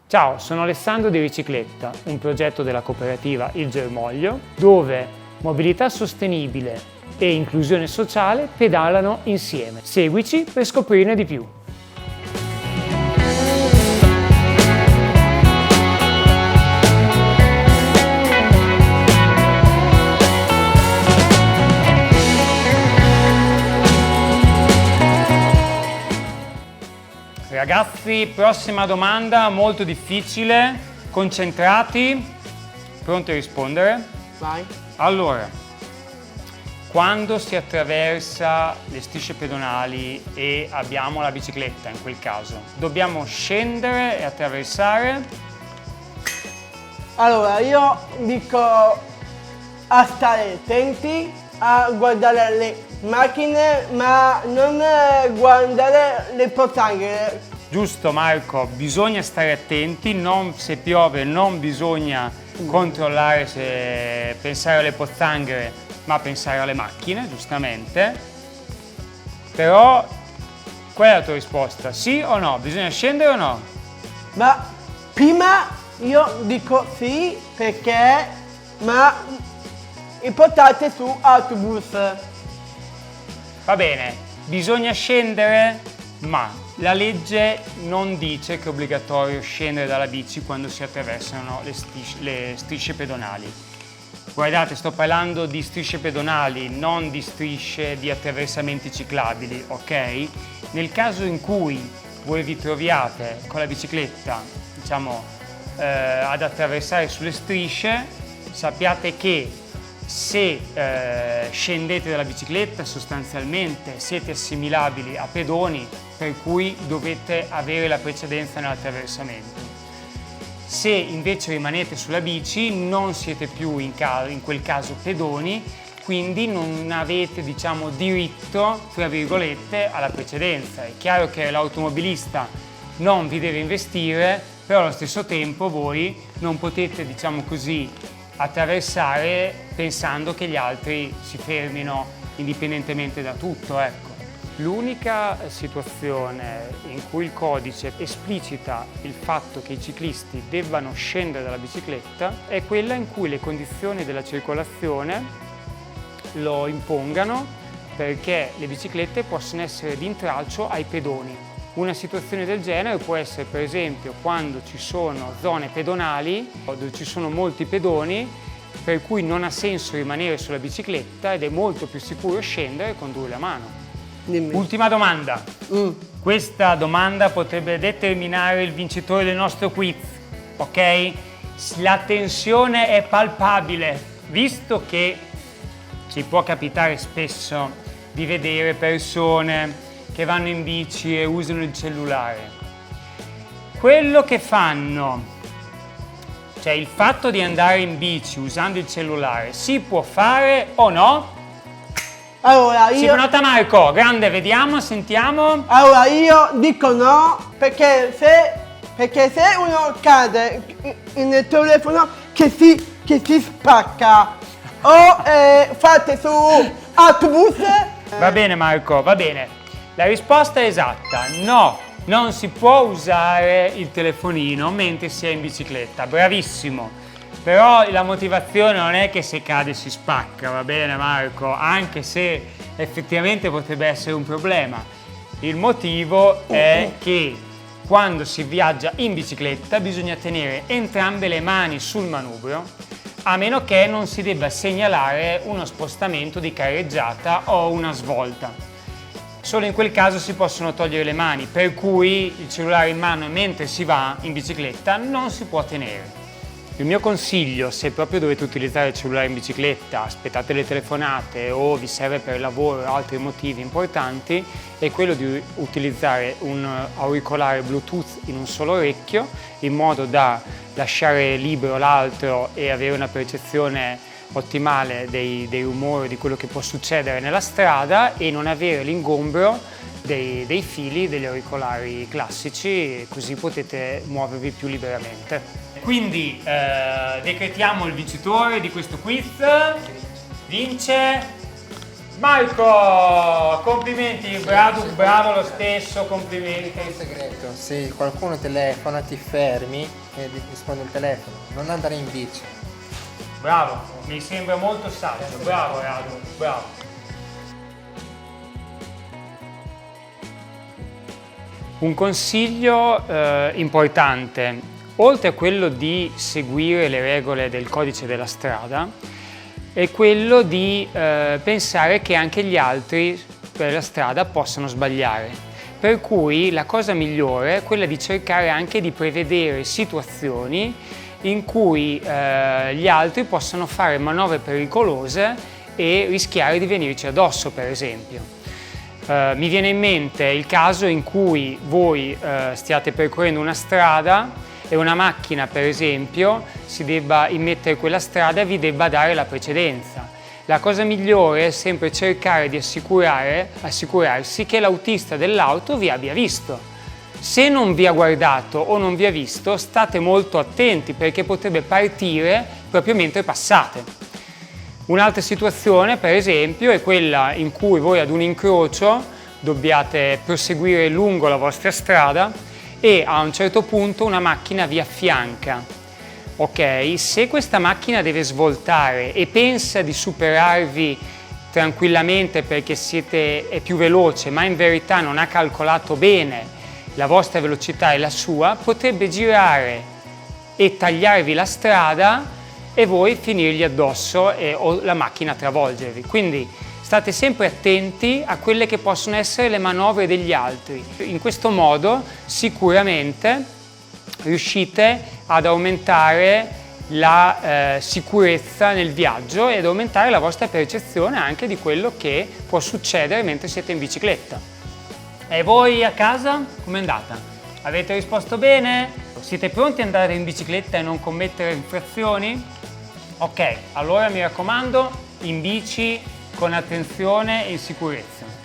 Ciao, sono Alessandro di Ricicletta, un progetto della cooperativa Il Germoglio, dove mobilità sostenibile e inclusione sociale pedalano insieme. Seguici per scoprirne di più. Ragazzi, prossima domanda molto difficile, concentrati, pronti a rispondere? Vai. Allora, quando si attraversa le strisce pedonali e abbiamo la bicicletta in quel caso, dobbiamo scendere e attraversare? Allora, io dico a stare attenti, a guardare le macchine, ma non guardare le pozzanghere. Giusto Marco, bisogna stare attenti, se piove non bisogna controllare pensare alle pozzanghere, ma pensare alle macchine, giustamente. Però, qual è la tua risposta? Sì o no? Bisogna scendere o no? Ma prima io dico sì perché, ma portate su autobus. Va bene, bisogna scendere, ma la legge non dice che è obbligatorio scendere dalla bici quando si attraversano le strisce pedonali. Guardate, sto parlando di strisce pedonali, non di strisce di attraversamenti ciclabili, ok? Nel caso in cui voi vi troviate con la bicicletta, ad attraversare sulle strisce, sappiate che se scendete dalla bicicletta sostanzialmente siete assimilabili a pedoni, per cui dovete avere la precedenza nell'attraversamento. Se invece rimanete sulla bici non siete più in quel caso pedoni, quindi non avete diritto, tra virgolette, alla precedenza. È chiaro che l'automobilista non vi deve investire, però allo stesso tempo voi non potete, attraversare pensando che gli altri si fermino indipendentemente da tutto, ecco. L'unica situazione in cui il codice esplicita il fatto che i ciclisti debbano scendere dalla bicicletta è quella in cui le condizioni della circolazione lo impongano, perché le biciclette possono essere di intralcio ai pedoni. Una situazione del genere può essere per esempio quando ci sono zone pedonali dove ci sono molti pedoni, per cui non ha senso rimanere sulla bicicletta ed è molto più sicuro scendere e condurre la mano. Dimmi. Ultima domanda. Questa domanda potrebbe determinare il vincitore del nostro quiz, ok? La tensione è palpabile, visto che ci può capitare spesso di vedere persone che vanno in bici e usano il cellulare. Quello che fanno, cioè il fatto di andare in bici usando il cellulare, si può fare o no? Allora io... Si prenota Marco, grande, vediamo, sentiamo. Allora io dico no, perché se uno cade nel telefono che si spacca, o fate su autobus. Va bene Marco, va bene. La risposta è esatta, no, non si può usare il telefonino mentre si è in bicicletta, bravissimo. Però la motivazione non è che se cade si spacca, va bene Marco, anche se effettivamente potrebbe essere un problema. Il motivo è che quando si viaggia in bicicletta bisogna tenere entrambe le mani sul manubrio, a meno che non si debba segnalare uno spostamento di carreggiata o una svolta. Solo in quel caso si possono togliere le mani, per cui il cellulare in mano mentre si va in bicicletta non si può tenere. Il mio consiglio, se proprio dovete utilizzare il cellulare in bicicletta, aspettate le telefonate o vi serve per lavoro o altri motivi importanti, è quello di utilizzare un auricolare Bluetooth in un solo orecchio, in modo da lasciare libero l'altro e avere una percezione ottimale dei rumori, di quello che può succedere nella strada, e non avere l'ingombro dei fili degli auricolari classici, così potete muovervi più liberamente. Quindi decretiamo il vincitore di questo quiz. Vince Marco, complimenti, bravo lo stesso, complimenti. Un segreto, se qualcuno telefona ti fermi e rispondi al telefono, non andare in bici. Bravo, mi sembra molto saggio, bravo Radu, bravo. Un consiglio importante, oltre a quello di seguire le regole del codice della strada, è quello di pensare che anche gli altri per la strada possono sbagliare. Per cui la cosa migliore è quella di cercare anche di prevedere situazioni in cui gli altri possono fare manovre pericolose e rischiare di venirci addosso, per esempio. Mi viene in mente il caso in cui voi stiate percorrendo una strada e una macchina, per esempio, si debba immettere quella strada e vi debba dare la precedenza. La cosa migliore è sempre cercare di assicurarsi che l'autista dell'auto vi abbia visto. Se non vi ha guardato o non vi ha visto, state molto attenti perché potrebbe partire proprio mentre passate. Un'altra situazione, per esempio, è quella in cui voi ad un incrocio dobbiate proseguire lungo la vostra strada e a un certo punto una macchina vi affianca. Ok, se questa macchina deve svoltare e pensa di superarvi tranquillamente perché è più veloce, ma in verità non ha calcolato bene la vostra velocità e la sua, potrebbe girare e tagliarvi la strada e voi finirgli addosso o la macchina travolgervi. Quindi state sempre attenti a quelle che possono essere le manovre degli altri. In questo modo sicuramente riuscite ad aumentare la sicurezza nel viaggio ed aumentare la vostra percezione anche di quello che può succedere mentre siete in bicicletta. E voi a casa com'è andata? Avete risposto bene? Siete pronti ad andare in bicicletta e non commettere infrazioni? Ok, allora mi raccomando, in bici con attenzione e in sicurezza.